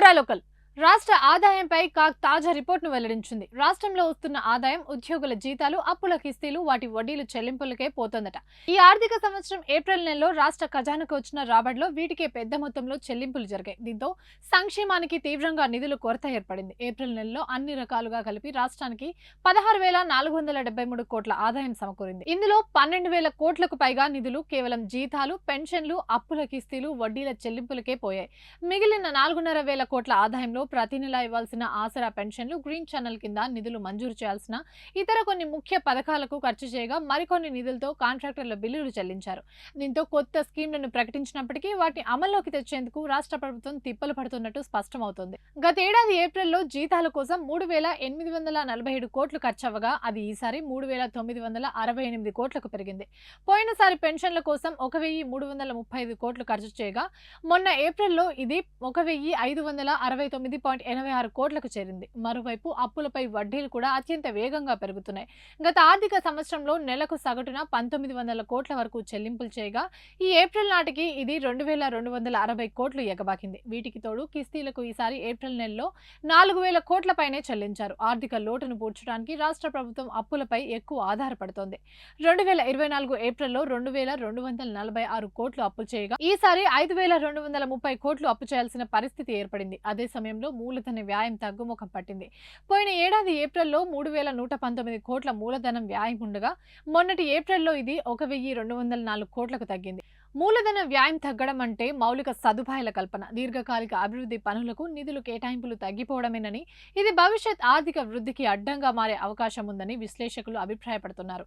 కోరాలోకల్ రాష్ట్ర ఆదాయంపై కాగ్ తాజా రిపోర్టును వెల్లడించింది. రాష్ట్రంలో వస్తున్న ఆదాయం ఉద్యోగుల జీతాలు, అప్పుల కిస్తీలు, వాటి వడ్డీలు చెల్లింపులకే పోతోందట. ఈ ఆర్థిక సంవత్సరం ఏప్రిల్ నెలలో రాష్ట్ర ఖజానాకు వచ్చిన రాబడిలో వీటికే పెద్ద మొత్తంలో చెల్లింపులు జరిగాయి. దీంతో సంక్షేమానికి తీవ్రంగా నిధుల కొరత ఏర్పడింది. ఏప్రిల్ నెలలో అన్ని రకాలుగా కలిపి రాష్ట్రానికి 16,473 కోట్ల ఆదాయం సమకూరింది. ఇందులో 12,000 కోట్లకు పైగా నిధులు కేవలం జీతాలు, పెన్షన్లు, అప్పుల కిస్తీలు, వడ్డీల చెల్లింపులకే పోయాయి. మిగిలిన 4,500 కోట్ల ఆదాయంలో ప్రతి నెల ఇవ్వాల్సిన ఆసరా పెన్షన్లు, గ్రీన్ ఛానల్ కింద నిధులు మంజూరు చేయాల్సిన ఇతర కొన్ని ముఖ్య పథకాలకు ఖర్చు చేయగా మరికొన్ని నిధులతో కాంట్రాక్టర్ల బిల్లులు చెల్లించారు. దీంతో కొత్త స్కీమ్లను ప్రకటించినప్పటికీ వాటిని అమల్లోకి తెచ్చేందుకు రాష్ట్ర ప్రభుత్వం తిప్పలు పడుతున్నట్టు స్పష్టమవుతోంది. గతేడాది ఏప్రిల్లో జీతాల కోసం 3,847 కోట్లు ఖర్చవగా అది ఈసారి 3,968 కోట్లకు పెరిగింది. పోయినసారి పెన్షన్ల కోసం 1,335 కోట్లు ఖర్చు చేయగా మొన్న ఏప్రిల్లో ఇది 1,569.86 కోట్లకు చేరింది. మరోవైపు అప్పులపై వడ్డీలు కూడా అత్యంత వేగంగా పెరుగుతున్నాయి. గత ఆర్థిక సంవత్సరంలో నెలకు సగటున 1,900 కోట్ల వరకు చెల్లింపులు చేయగా ఈ ఏప్రిల్ నాటికి ఇది 2,260 కోట్లు ఎగబాకింది. వీటికి తోడు కిస్తీలకు ఈసారి ఏప్రిల్ నెలలో 4,000 కోట్ల పైనే చెల్లించారు. ఆర్థిక లోటును పూడ్చడానికి రాష్ట్ర ప్రభుత్వం అప్పులపై ఎక్కువ ఆధారపడుతోంది. 2024 ఏప్రిల్లో 2,246 కోట్లు అప్పు చేయగా ఈసారి 5,230 కోట్లు అప్పు చేయాల్సిన పరిస్థితి ఏర్పడింది. అదే సమయంలో మూలధన వ్యయం తగ్గుముఖం పట్టింది. పోయిన ఏడాది ఏప్రిల్లో 3,119 కోట్ల మూలధనం వ్యయం ఉండగా మొన్నటి ఏప్రిల్లో ఇది 1,204 కోట్లకు తగ్గింది. మూలధన వ్యయం తగ్గడం అంటే మౌలిక సదుపాయాల కల్పన, దీర్ఘకాలిక అభివృద్ధి పనులకు నిధులు కేటాయింపులు తగ్గిపోవడమేనని, ఇది భవిష్యత్ ఆర్థిక వృద్ధికి అడ్డంగా మారే అవకాశం ఉందని విశ్లేషకులు అభిప్రాయపడుతున్నారు.